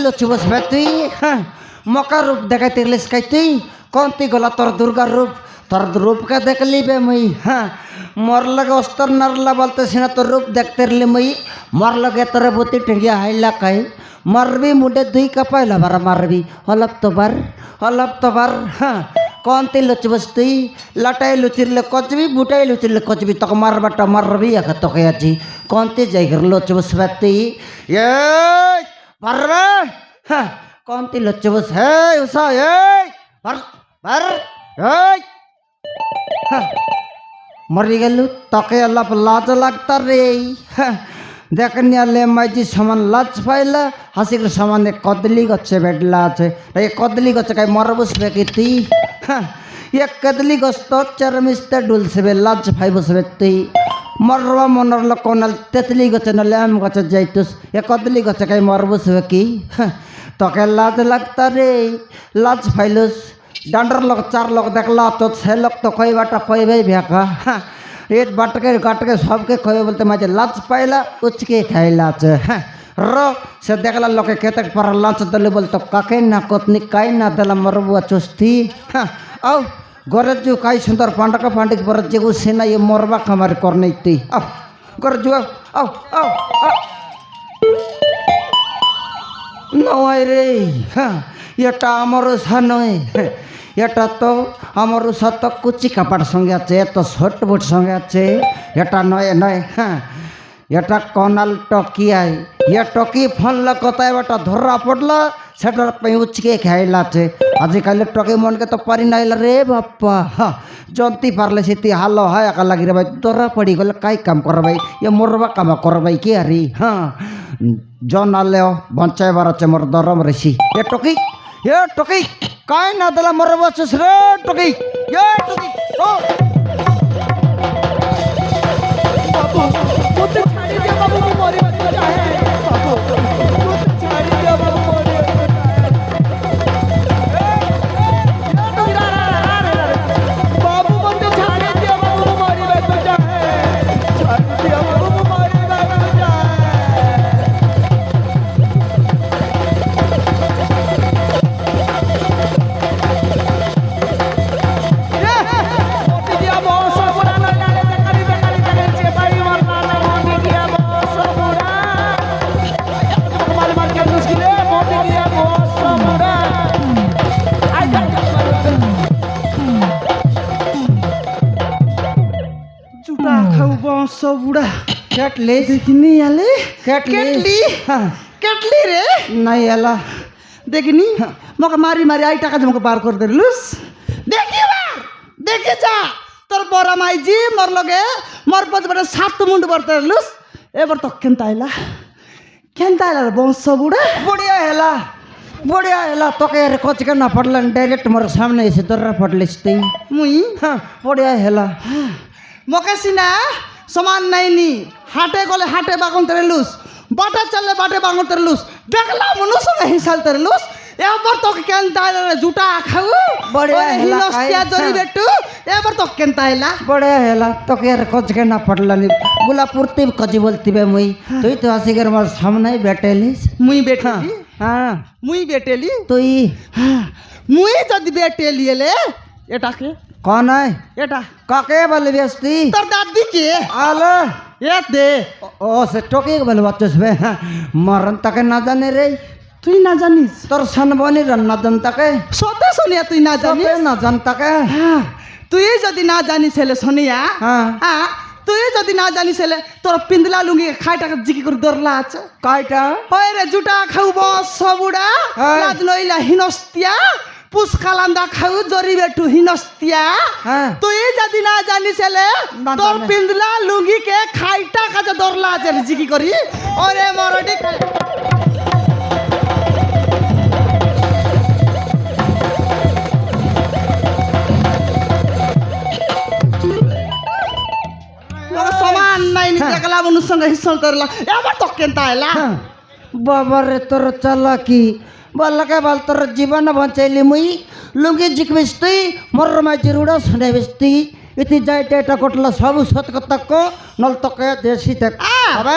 লুচি বসবে তুই হ্যাঁ মকা রূপ দেখাইতে গেলিস কাই তুই কোন তুই গলা তোর দুর্গার রূপ তোর রূপকে দেখলি বে মুই হ্যাঁ মোর লগে অস্তর নারলা বলতেছি না তোর রূপ দেখতে রলি মুই মোর লগে তোর বুতি টেঙ্গিয়া হাইলা কাই মারবি মুডে দুই কাপাইলা বার মারবি অলপ তো বার হ্যাঁ কোন তুই লুচি বস তুই লাটাই লুচিরলে কচবি বুটাই লুচিরলে কচবি তোকে মারবাটা মারবি একা তোকে আছি কোন তুই জায়গার লুচি বসবে তুই এ পারবে হ্যাঁ কোন তুই লুচি বস হে উষা এই বার এই হ্যাঁ মরি গেল তোকে আল্লাহ লাজ লাগতা রে হ্যাঁ দেখনি আলে মাইজি সমান লাজ পাইলা হাসির সমানে কদলি গছে বেডলা আছে এই কদলি গছে কাই মর বসবে কি তুই হ্যাঁ এক কদলি গছ তো চরমিস্তে ডুলসবে লাজ পাই বসবে তুই মরবা মনর লোক কোনাল তেতলি গছে নলে আম গছে যাইতুস এ কদলি গছে কাই মর বসবে কি হ্যাঁ তোকে লাজ লাগতা রে লাজ পাইলুস ডান্ডার লোক চার লোক দেখলা তো সে লোক তো কইবাটা কইবেই ভেকা হ্যাঁ एक बाटके गाटके सबके खोए बोलते माजे लाच पाइला उचके खाइला আছে হ্যাঁ র সে দেখলা লোকে কেতে पर लाच दले बोलतो काके ना कोतनी काई ना दला मरबुआ चुस्ती হ্যাঁ आउ गरज जो काई सुंदर पांडका पांडिक पर जेगु सेना ये मरबा खमार करने ती आउ गरज जो आउ आउ नय रे হ্যাঁ এটা আমার সানয় এটা তো আমার সাত কুচি কাপড় সঙ্গে আছে এত শর্ট বুট সঙ্গে আছে এটা নয় নয় হ্যাঁ এটা কনাল টকিয়াই এ টকি ফোনলা কথায় বেটা ধরা পড়লা সেটার উচকে খাইলা আছে আজিকালি টকি মনকে তো পারি নাইলা রে বাপ্পা হ্যাঁ জন্তি পারলে সেটি হালো হয় একা লাগি রে ভাই ধরা পড়ি গেলে কাই কাম করবাই এ মরবা কাম করবাই কি আরি হ্যাঁ জন আলেও বঞ্চাইবার আছে মোর দরম রেছি এ টকি काय ना दला मरबा चुस रे टोकी ये टोकी ओ बाबू मुझे छाड़ी दिया बाबू को मरी मत जाए बाबू मुझे छाड़ी दिया बाबू मरी मत जाए बाबू मुझे छाड़ी दिया बाबू को मरी मत जाए छाड़ी दिया बाबू को मरी मत जाए बुढ़ा केटली देखनी आले केटली हाँ केटली रे नहीं आला देखनी मका मारी मारी आई टाका जमको पार कर दे लुस देखी बार देखे जा तोर बड़ा माई जी मोर लगे मोर पद बड़े सात मुंड बरते लुस एबर तो केनता आइला रे बंश बुढ़ा बढ़िया हेला तो के रे कोच के ना पड़लन डायरेक्ट मोर सामने से दर्रा पड़लिस तई मुई हां बढ़िया हेला मके सिना समान नहीं नी हाटे गले हाटे बागन तेरे लुस बाटे चले बाटे बागन तेरे लुस देखला मनुष्य में हिसाल तेरे लुस एबर तो केनता रे जुटा खाऊ बढ़िया हेला हिनस्तिया जरी बेटू एबर तो केनता आइला बढ़िया हेला तो के रे कोच के ना पड़लनी गुला पूर्ति कजी बोलती बे मुई तुई तो आसीगर मोर सामने बैठेलिस मुई बैठली हां मुई बैठेली तुई मुई जदी बैठेली ले एटा के कौन है एटा काके बल व्यस्ती तोर दादी के आले ए दे ओ से टोके बल बच्चस बे मरन तक ना जाने रे तुई ना जानिस तोर सन बनी रन ना जनता के सोते सोनिया तुई ना जानिस ना जनता के हां तुई जदी ना जानिस हेले सोनिया हां हां तुई जदी ना जानिस हेले तोर पिंदला लुंगी खाइटा जिकी कर दरला আছে काइटा होय रे जुटा खाऊ बस सबुडा लाज नइला हिनस्तिया पुष्कालांदा खाऊ जरी बेटू हिनस्तिया तुई जदी ना जानिस हेले तोर पिंदला लुंगी के खाइटा का जो दरला আছে जिकी करी ओरे मरडी समान नहीं देखला मनुष्य संग हिस्सल तरला एबर तो केनता आइला बाबा रे तोर चालाकी बल्लके बाल तोर जीवन बंचैली मुई लुंगी जिक बिस्ती मोर मा जिरुड़ा सने बिस्ती ইতি যাইতে এটা কটলা সব সত কথা কো নল তোকে দেশি তে আবে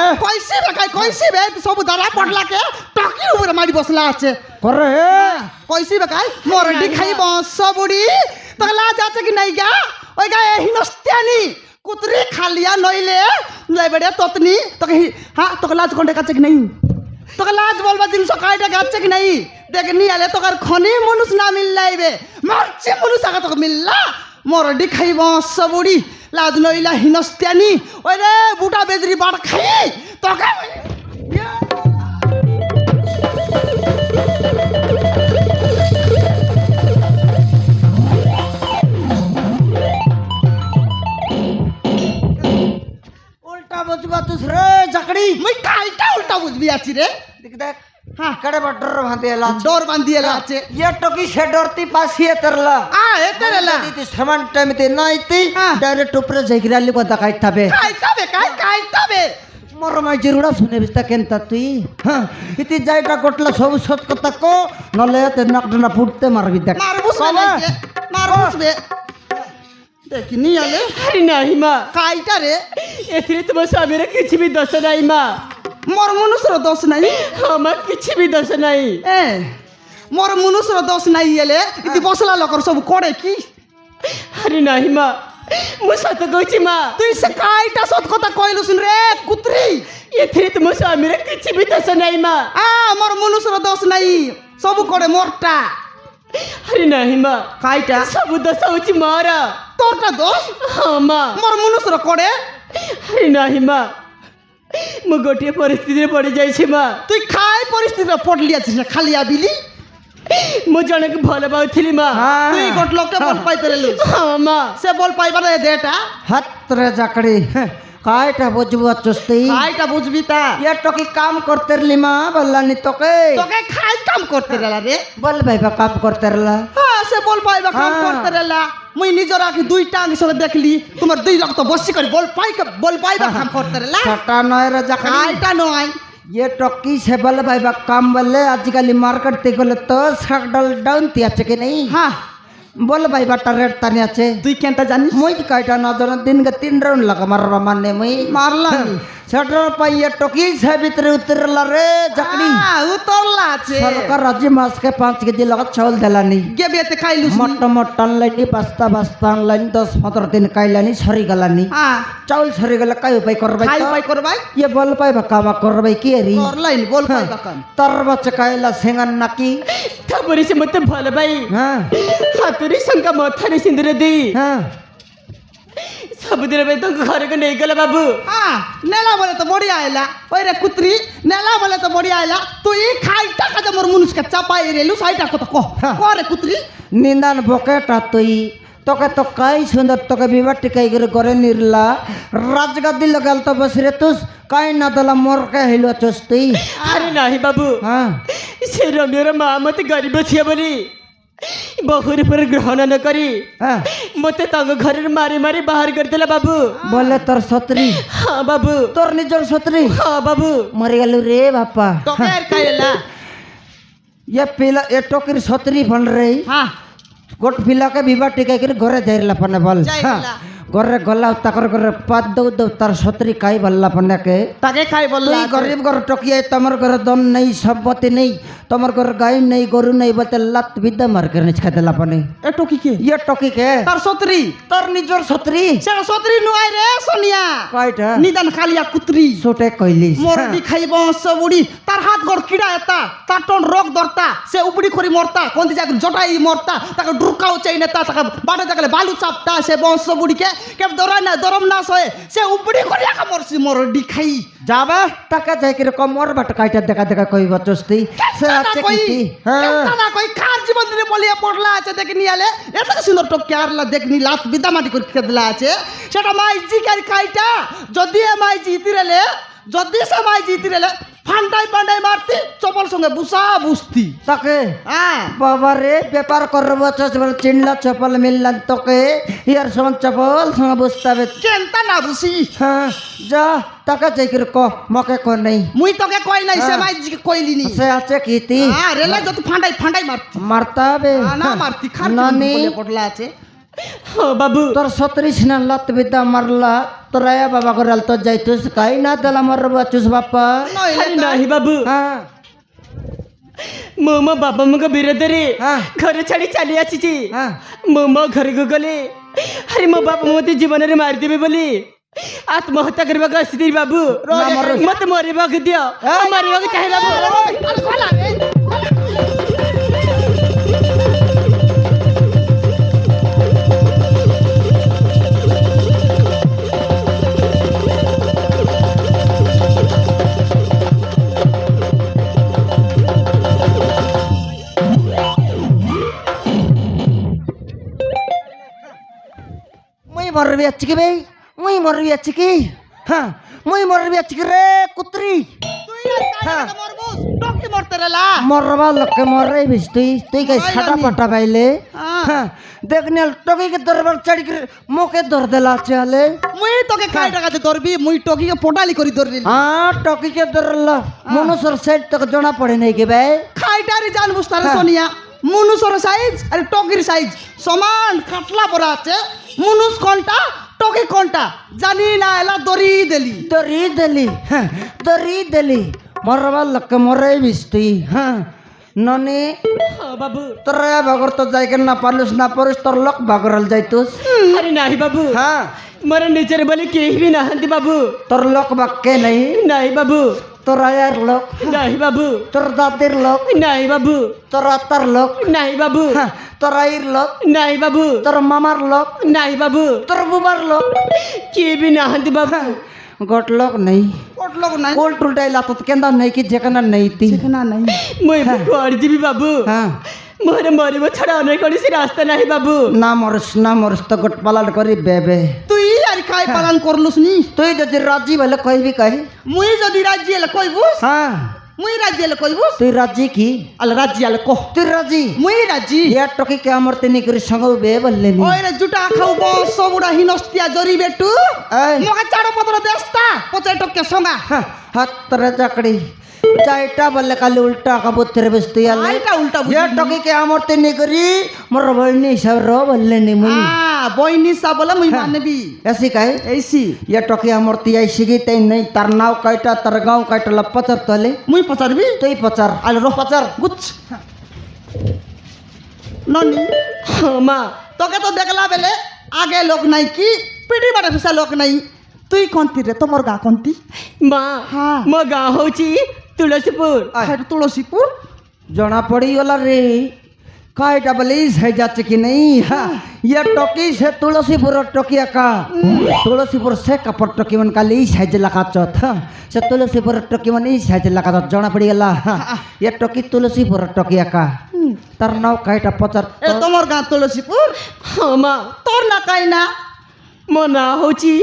কইছি বে সব দাঁড়া পড়লাকে টকি উপরে মারি বসলা আছে করে কইছি বে কাই মরডি খাই বংশ বুড়ি তোকে লাজ আছে কি নাই গা ওই গা হিনস্তিয়ানি কুতরি খালিয়া নইলে লাইবেড়ে ততনি তোকে হ্যাঁ তোকে লাজ কোনটা কাছে কি নাই তোকে লাজ বলবা জিনিস কাইটা গাচ্ছে কি নাই দেখ নি আলে তোকার খনি মানুষ না মিল্লাইবে মারছে মানুষ আগে তোকে মিল্লা মরডি খাই বংশ বুড়ি লাজ নইলা হিনস্তিয়ানি ওই রে বুটা বেজরি বাড় খাই তোকে উল্টা বুঝবা তুস রে জাকড়ি মুই কাইটা উল্টা বুঝবি আছি রে দেখ দেখ হ্যাঁ কড়ে বড় ভাঁতে এলা ডোর বান্ধিয়েলা আছে ये टोकी से डरती पासिए तरला এতেরেলা ती समान टाइम ते नाइती हाँ। डायरेक्ट ऊपर जगिराली को दकाई थाबे কাইতাবে কাইতাবে मोर माई जरूरा सुने बिस्ता केनता तुई हां इति जाइटा कोटला सब सत कथा को नले ते नकडना फुटते मारबी देख মারবুস বে মারবুস বে দেখিনি আলে अरे नहीं माँ কাইটা রে एथरे तुम स्वामी किसी भी दोष नहीं माँ মোর মনুষ্যর দোষ নাই हाँ माँ किसी भी दोष नहीं এ মোর মনুষ্যর দোষ নাই এলে ইতি বসলা লোকর সব করে কি अरे नहीं माँ मुझे सत कहूँ माँ তুই সে কাইটা সত কথা কইলু শুন রে কুত্রি एथरे तुम स्वामी किसी भी दोष नहीं माँ মোর মনুষ্যর দোষ নাই সব করে মোরটা अरे नहीं माँ কাইটা सब दोष हूँ मारा তোরটা দোষ हाँ माँ মোর মনুষ্যর করে अरे नहीं माँ मु गोटे परिस्थिति पड़ जाइए माँ তুই খাই পরিস্থিতি পড়লি আছিস খালিয়া বিলি मु जन के भल पाऊली माँ তুই গোট লোককে বল পাইতে রেলু हाँ माँ সে বল পাইবার দেটা हाथ रे जाकड़ी कायटा बुझबो चुस्ती কাইটা বুঝবি তা ये टोकी काम करते रली मां बल्ला नि तोके তোকে খাই কাম করতে রেলা রে बोल भाई बा काम करते रला হ্যাঁ সে বল পাইবা কাম হ্যাঁ। করতে রেলা মুই নিজর আগে দুইটা আগে সঙ্গে দেখলি তোমার দুই লোক তো বসি করে বল পাইবা কাম করতে রেলা छटा नय रे जाकड़ी কাইটা নয় ये टोकी से बोल भाई बा काम बोले आजकल मार्केट ते गले तो सकडल डाउन ती আছে কি नहीं হ্যাঁ बोल भाई बा रेट तानी আছে তুই কেনটা জানিস मुई कायटा न जन दिन के 3 राउंड लगा मारबा माने मुई মারলাম छटा पाई ये टोकी से भीतर उतरला रे जाकड़ी উতরলা আছে सरकार राज्य मास के 5 केजी लगा चावल देलानी গে বেতে খাইলু मोट मोट लाइनी पास्ता बास्ता लाइन 10-15 दिन काइलानी सरी गलानी হ্যাঁ चावल सरी गला काय उपाय करबाई খাই तो পাই করবাই ये बोल पाए कामा करबाई की री করলাইন বল পাইবা কাম तर बच काइला सेंगन नाकी थपरी से मत भल भाई हां हाथुरी शंका मथारी सिंदूर दी हां सबुदिन में तो घर को नहीं गला बाबू হ্যাঁ নেলা বলে তো বড়িয়া আইলা ওই রে কুত্রি নেলা বলে তো বড়িয়া আইলা তুই খাইটা কাজে মোর মুনুষকে চাপাই রেলু সাইটা কত রে কুত্রি निंदान बोकेटा तुई तोके तो काई सुंदर तोके बिवा टिकाई करे निरला राजगद्दी लगाल तो बस रे तुस काई ना दला मोर के हिलो चुस्ती अरे नहीं बाबू हां से रमेर माँ मत गरीब छिया बोली बहुरी पर ग्रहण न करी हां मत तंग घर मारी मारी बाहर कर देला बाबू बोले तोर सतरी हाँ बाबू तोर निजर सतरी हाँ बाबू मर गेलु रे बापा তোকে আর কাইলা ये पिला ये टोकरी सतरी बन रही হ্যাঁ गोट पिला के बिवा टिकाई करे घरे जाइरला पने बोल जाइरला। घरे गला ताकर घरे पाद दो दो तार सतरी काई बल्ला पने के তাকে খাই বললা तुई गरीब घर टोकिया तमर घर दन नहीं संपत्ति नहीं तमर घर गाय नहीं गरु नहीं बोलते लत विद्या मार कर निच खादेला पने এ টকি কে ये टोकी के তার সতরি तोर निजर सतरी সেটা সতরি নুয়াই রে সোনিয়া काइटा নিদান খালিয়া কুত্রি सोटे কইলিস মরদি খাইব সবুড়ি তার হাত গড় কিড়া এতা তার টন রোগ দরতা সে উপড়ি করি মরতা কোনদি জায়গা জটাই মরতা তাকে ঢুকাও চাই না তাকে বাটা জায়গা বালু চাপতা সে বংশ বুড়িকে কেব দরাই না দরম না সয়ে সে উপড়ি করি একা মরছি মরদি খাই जाबे टाका जाय के कमर बाट काइटा देखा देखा कइबा चुस्ती से আছে কি কেনটা না কই খার জীবন দিনে বলিয়া পড়লা আছে দেখনি আলে এত সুন্দর টকে আরলা দেখনি লাত বিদা মাটি করে খেদলা আছে সেটা মাইজি কাই কাইটা যদি এ মাইজি ইতিরেলে যদি সে মাইজি ইতিরেলে ফান্ডাই পান্ডাই মারতি চপল সঙ্গে বুসা বুঝতি তাকে হ্যাঁ बाबा रे व्यापार करबो चपल चिनला चपल मिलला तोके यार सम चपल संग बुस्ताबे কেনটা না বুঝি हां जा টাকা যাই করে ক মকে ক নাই মুই তোকে কই নাই সে মাইজি কইলি নি সে আছে কিতি হ্যাঁ রেলে যত ফান্ডাই ফান্ডাই মারতি মারতা বে না মারতি খার নানি বলে পড়লা আছে ও বাবু তোর 36 না লাত বিদ্যা মারলা তোরায়া বাবা করে তো যাইতুস কাই না দেলা মার বাচুস বাপা আরে নাহি বাবু হ্যাঁ ମୁଁ ମୋ ବାବା ମାଙ୍କ ବିରୋଧରେ ହଁ। ଘର ଛାଡ଼ି ଚାଲି ଆସିଛି ହଁ। ମୁଁ ମୋ ଘରକୁ ଗଲେ ଆରେ ମୋ ବାପା ମୋତେ ଜୀବନରେ ମାରିଦେବେ ବୋଲି ଆତ୍ମହତ୍ୟା କରିବାକୁ ଆସିଥିଲି ବାବୁ ମତେ ମରିବାକୁ ଦିଅ ମରିବାକୁ ଚାହେଁ ବାବୁ ମୁଇଁ ମରବି ଅଛି କି ବେ ମୁଇଁ ମରବି ଅଛି କି ହଁ ମୁଇଁ ମରବି ଅଛି କି রে কুত্রি টকি মরতে রেলা মরবা লোকে মরে বিস তুই কে ছাটা পাটা পাইলে হ্যাঁ দেখনি টকি কে দরবার চড়ি করে মোকে দর দেলা চলে মুই তোকে কাই টাকা দে ধরবি মুই টকি কে পোটালি করি ধরলি হ্যাঁ টকি কে দরলা মনুষ্যর সাইড তক জনা পড়ে নাই কে বে খাইটারি জান বুঝতারে সোনিয়া মনুষর সাইজ আর টকির সাইজ সমান কাটলা পড়া আছে মনুষ কোনটা টকি কোনটা জানি না এলা দরি দেলি দরি দেলি মরবা লোকে মরে বিস তুই হ্যাঁ ননি বাবু তোর বাগর তো যাই না পারলুস না পড়িস তোর লোক বাগরল যাইতুস আরে নাহি বাবু হ্যাঁ ମୋର ନିଜର ବୋଲି କେହି ବି ନାହାନ୍ତି ବାବୁ তোর লোক বাক্যে নাই ନାଇଁ ବାବୁ তোর আয়ার লোক ନାଇଁ ବାବୁ তোর দাদির লোক ନାଇଁ বাবু তোর আত্মার লোক ନାଇଁ ବାବୁ হ্যাঁ, তোর আইর লোক ନାଇଁ ବାବୁ তোর মামার লোক ନାଇଁ ବାବୁ তোর বুবার লোক କିଏ ବି ନାହାନ୍ତି ବାବୁ গোট লোক নেই কোট লোক নাই কোল টুলটাইলা তো কেন্দা নেই কি যেখানে নেই তি না নাই ମୁଁ ଏବେ କୁଆଡ଼େ ଯିବି ବାବୁ হ্যাঁ ମୋର ମରିବ ଛଡ଼ା ଅନ୍ୟ କୌଣସି ରାସ୍ତା ନାହିଁ ବାବୁ না মরস তো গোট পালাল করি বেবে তুই আর খাই পালন করলুস নি তুই যদি রাজি বলে কইবি কই মুই যদি রাজি এলে কইবুস হ্যাঁ মুই রাজি এলে কইবুস তুই রাজি কি আলে রাজি এলে কহ তুই রাজি মুই রাজি ইয়ার টকি কে আমার তেনি করে সঙ্গ বে বললে নি ওই রে জুটা খাও বস সবুড়া হিনস্তিয়া জরি বেটু এই। মগা চাড়ো পত্র দেস্তা পচে টকে সঙ্গা হ্যাঁ, হাত তরে চাকড়ি চাইটা বললে কালি উল্টা কাবুতের বসতে আলে আইটা উল্টা বুঝি ইয়ার টকি কে আমার তেনি করি মোর বইনি হিসাব র বললে নি মুই বইনি সা বলে মুই মানবি ऐसी काहे এইসি ये टोकी हमर तियाई सिगी तै नहीं तार नाव काइटा तार गांव काइटा ला पचर तले মুই পচারবি तई पचर আলে রহ পচার গুছ ননি ହଁ ମା তোকে তো দেখলা বেলে আগে লোক নাই কি পিটি বাড়ে ভিসা লোক নাই তুই কোনতি রে তোমার গা কোনতি ମା ହଁ। ମୋ ଗାଁ ହଉଛି ତୁଳସୀପୁର হেড তুলসীপুর जना पड़ी वाला रे काइटा बलिस है जाचे कि नहीं हाँ ये टोकी से तुलसीपुर टोकिया का तुलसीपुर से कपड़ टोकी मन का ली साइज लगा चौथ से तुलसीपुर टोकी मन ई साइज लगा चौथ जना पड़ी वाला ये टोकी तुलसीपुर टोकिया का तार नाव काइटा पचर এ তোমার গা তুলসীপুর ହଁ ମା তোর না কাই না ମୋ ନାଁ ହଉଛି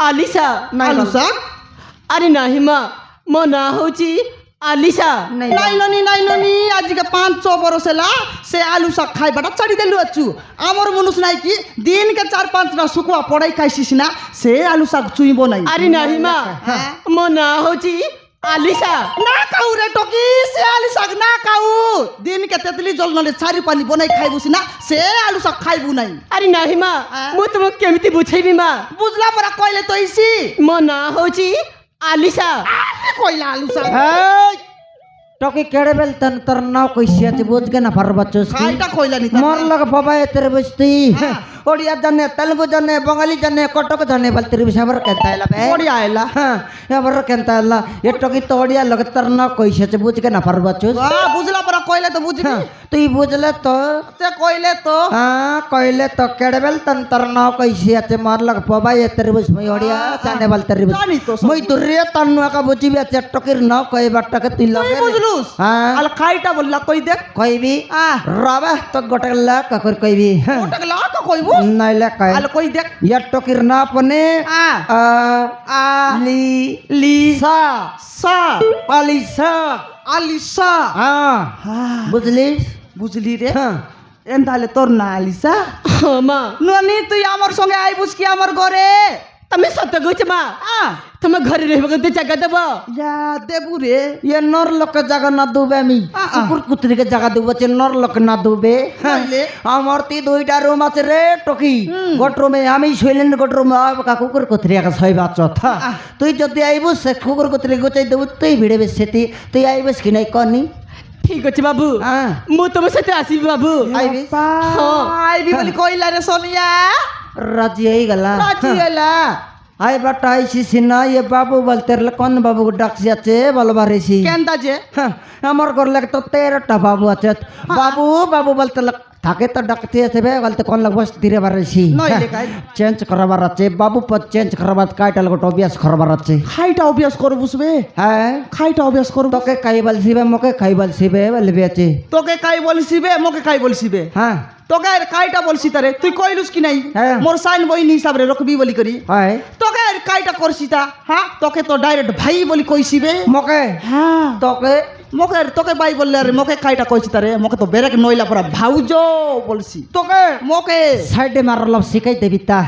ଆଲିସା আলুসা ଆରେ ନାହିଁ ମା ମୋ ନାଁ ହଉଛି ଆଲିସା নাই ননি আজকে 500 বরস হেলা সে আলু শাক খাইবাটা ছাড়ি দেলু আছু আমার মনুষ নাই কি দিনকে 4-5 না শুকুয়া পড়াই খাইছিস না সে আলু শাক চুইব নাই ଆରେ ନାହିଁ ମା ମୋ ନାଁ ହଉଛି আলিসা না খাও রে টকি সে আলু শাক না খাও দিনকে তেতলি জল নলে ছাড়ি পানি বনাই খাইবুছি না সে আলু শাক খাইবু নাই ଆରେ ନାହିଁ ମା ମୁଁ ତୁମକୁ କେମିତି ବୁଝେଇବି ମା বুঝলা পরা কইলে তো ইসি ମୋ ନାଁ ହଉଛି ଆଲିସା কইলা আলু শাক टोकी केड़े बेल तन तर नाव कैसे आते बोझ के ना फर बच्चों की খাইটা কইলা নি मोर लग बाबा तेरे बस्ती ओडिया जाने तेलुगु जाने बंगाली जाने कटक जाने बल तेरे विषय बर कहता है बे ওড়িয়া আইলা हाँ ये बर कहता है ये टोकी तो ओडिया लग तर नाव कैसे आते बोझ के ना फर बच्चों বুঝলা পরা কইলে তো বুঝবি तू ही बुझले तो তে কইলে তো हाँ कहले तो केड़े बेल तन तर नाव कैसे आते मोर लग बाबा ये तेरे बस में ओडिया जाने बल तेरे बस জানি তো সব। मैं तो रे तन्नुआ का बुझी भी आते टोकीर नाव कई बाटा के तू তুই लगे বুঝলুস हाँ আল খাইটা বললা কই দেখ कोई भी रवा तो गोटला ककर कोई भी ওটাকে তো কইবু नहीं ले कह আল কই দেখ या टोकीर ना अपने আ ली লি सा সা पालिसा আলিসা हाँ बुझली বুঝলি রে हाँ এন্দালে তোর না আলিসা ହଁ ମା ননি তুই আমার সঙ্গে আইবুস কি আমার ঘরে তুমি সত্য কইছ মা তুমি ঘরে রহিব কিন্তু জায়গা দেব ইয়া দেবু রে ইয়ে নর লোকে জায়গা না দেবে আমি কুকুর কুত্রিকে জায়গা দেবো নর লোকে না দেবে আমার তি দুইটা রুম আছে রে টকি গোট রুমে আমি শৈলেন গোট রুমে কুকুর কুত্রি একা ছয় বাচ্চা তুই যদি আইব সে কুকুর কুত্রি গোচাই দেবো তুই ভিড়ে বেশি তুই আইবস কি নাই কনি ঠিক আছে বাবু মু তোমার সাথে আসিবি বাবু আইবিস আইবি বলি কইলা রে সোনিয়া রাজি হয়ে গেলা রাজি হলা আই বাটা আইসি সিনা ये बाबू बोलते रहे कौन बाबू को डाक्सी আছে বলবার রেছি কেনটা যে আমার ঘর লাগে তো 13টা বাবু আছে বাবু বাবু বলতে থাকে তো ডাকতে আছে বে বলতে কোন লাগ বস ধীরে বারেছি চেঞ্জ করবার আছে বাবু পদ চেঞ্জ করবার কাইটা লগো অভ্যাস করবার আছে খাইটা অভ্যাস করব বুঝবে হ্যাঁ খাইটা অভ্যাস করব তোকে কাই বলছিবে মকে কাই বলছিবে বলবি আছে তোকে কাই বলছিবে মকে কাই বলছিবে হ্যাঁ তোকে আর কাইটা বলছি তারে তুই কইলুস কি নাই মোর সাইন বই নি হিসাব রে রকবি বলি করি হয় তোকে আর কাইটা করছি তা হ্যাঁ তোকে তো ডাইরেক্ট ভাই বলি কইছিবে মকে হ্যাঁ তোকে মকে তোকে ভাই বললে আরে মকে কাইটা কইছি তারে মকে তো বেরেক নইলা পড়া ভাউজো বলছি তোকে মকে সাইডে মারলাম শিখাই দেবি তা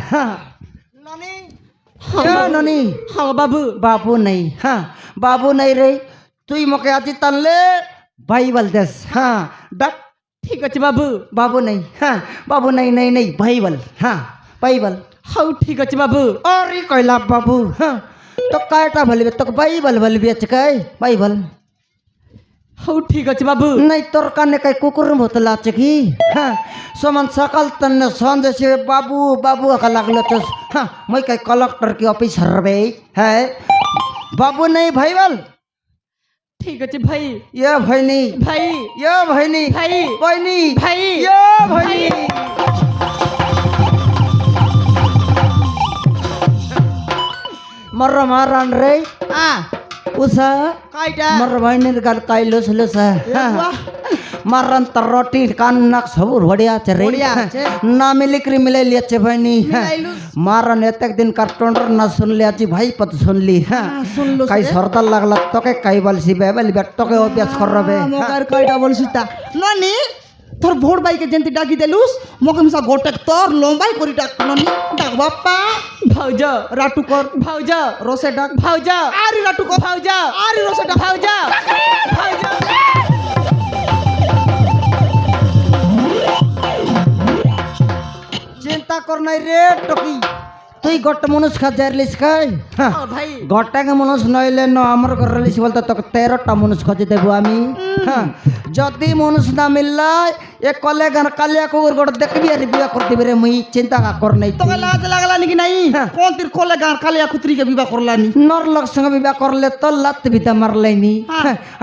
ননি ননি হ্যাঁ বাবু बाबू नहीं हाँ बाबू नहीं रही তুই মকে আজি তানলে ভাই বলতেস हाँ डक ঠিক আছে বাবু बाबू नहीं हाँ बाबू नहीं नहीं नहीं भाई बल हाँ भाई बल হ্যাঁ ঠিক আছে বাবু अरे कैला बाबू हाँ तो कायटा भलबे तो भाई बल बल बेच काय भाई बल হ্যাঁ ঠিক আছে বাবু नहीं तोर काने काय कुकुर भोतला আছে কি हाँ सोमन सकाल तन्ने संजे से बाबू बाबू का लागलो तो हाँ मैं काय कलेक्टर की ऑफिसर बे है बाबू नहीं भाई बल ঠিক আছে ভাই ये भैनी ভাই ये भैनी ভাই बहनी ভাই ये भैनी मर्र मारन रे उसा কাইটা मर्र बहनी गाल काइलोस लोस मारन तर रोटी कान नक सब बढ़िया छे रे बढ़िया छे। ना मिली क्री मिले लिया छे बहनी मिलाइलुस। मारन एतक दिन कार्टून ना सुन लिया छी भाई पत सुन ली सुनलुस काई रे। सरदार लागला तोके काई बलसी बेबल बेट तोके अभ्यास कर रबे মকার কাইটা বলছি তা ননি তোর ভোট বাইকে যেনতি ডাকি দেলুস মকে মিসা গোটেক তোর লম্বাই করি ডাক ননি ডাক বাপ্পা ভাউজ রাটু কর ভাউজ রসে ডাক ভাউজ আরি রাটু কর ভাউজ আরি রসে ডাক ভাউজ ভাউজ चिंता कर नहीं रे टकी তুই গট্ট মানুষ খাজার লিস খাই ভাই গট্টাকে মানুষ নইলে ন আমার ঘরে লিস বলতে তোকে 13টা মানুষ খোঁজে দেবো আমি যদি মানুষ না মিললা এ কলে গান কালিয়া কুকুর গড় দেখবি আর বিয়া করতে বেরে মুই চিন্তা কর নাই তোকে লাজ লাগলা নাকি নাই কোন তীর কোলে গান কালিয়া কুত্রিকে বিবাহ করলানি নর লোক সঙ্গে বিবাহ করলে তো লাত বিতা মারলাইনি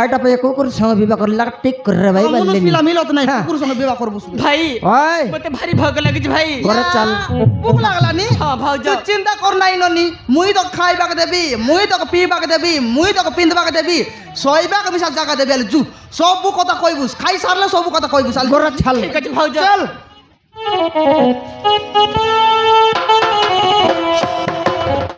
এটা পাই কুকুর সঙ্গে বিবাহ করলে ঠিক করে ভাই মানুষ বললেনি মিলা মিলত নাই কুকুর সঙ্গে বিবাহ করব ভাই ওই মতে ভারী ভয় লাগিছে ভাই ঘরে চল ভুক লাগলানি হ্যাঁ ভাউজ তুই চিন্তা কর নাই ননি মুই তো খাইবাকে দেবি মুই তো পিবাকে দেবি মুই তো পিন্ধবাকে দেবি শোইবাকে বিশাল জায়গা দেবি জু সব কথা কইবুস খাই সারলে সব কথা কইবুস ঘরে চল ঠিক আছে ভাউজ চল